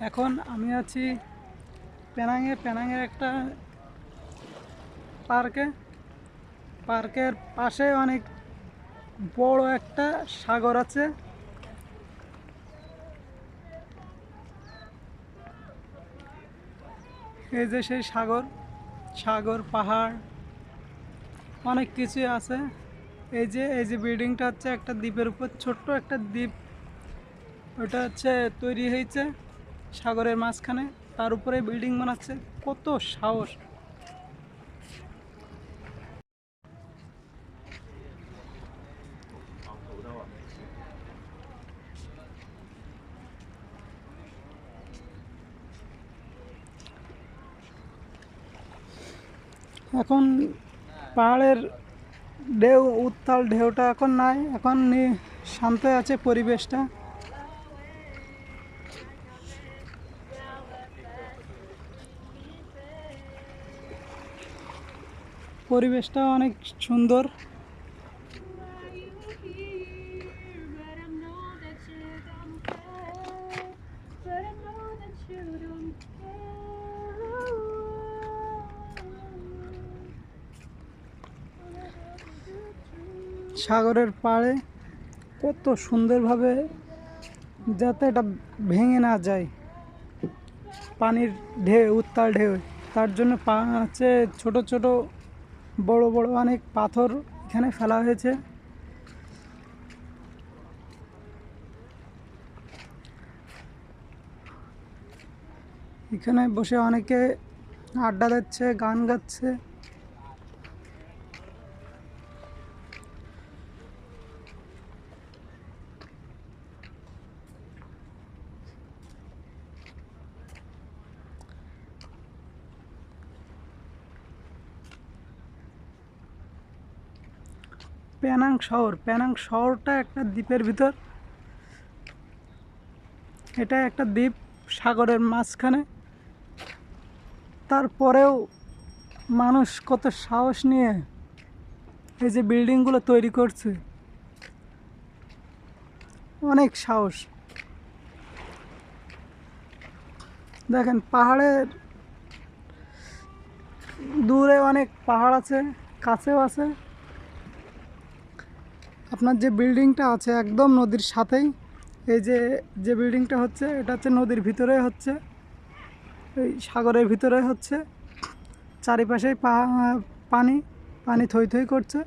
এখন আমি আছি পেনাঙের একটা পার্কের পাশে অনেক বড় একটা সাগর আছে। এই যে সেই সাগর পাহাড় অনেক কিছুই আছে। এই যে বিল্ডিংটা হচ্ছে একটা দ্বীপের উপর, ছোট্ট একটা দ্বীপ। ওটা হচ্ছে তৈরি হয়েছে সাগরের মাঝখানে, তার উপরে বিল্ডিং বানাচ্ছে। কত সাহস! এখন পাহাড়ের উত্তাল ঢেউটা এখন নাই, এখন শান্ত আছে পরিবেশটা অনেক সুন্দর। সাগরের পাড়ে কত সুন্দরভাবে, যাতে এটা ভেঙে না যায় পানির উত্তাল ঢেউ, তার জন্য আছে ছোট ছোট বড় বড় অনেক পাথর এখানে ফেলা হয়েছে। এখানে বসে অনেকে আড্ডা দিচ্ছে, গান গাচ্ছে। পেনাং শহরটা একটা দ্বীপের ভিতর। এটা একটা দ্বীপ সাগরের মাঝখানে। তারপরেও মানুষ কত সাহস নিয়ে এই যে বিল্ডিংগুলো তৈরি করছে, অনেক সাহস। দেখেন, পাহাড়ের দূরে অনেক পাহাড় আছে, কাছেও আছে। আপনার যে বিল্ডিংটা আছে একদম নদীর সাথেই। এই যে বিল্ডিংটা হচ্ছে, এটা হচ্ছে নদীর ভিতরে হচ্ছে, এই সাগরের ভিতরে হচ্ছে। চারিপাশেই পানি পানি থই থই করছে।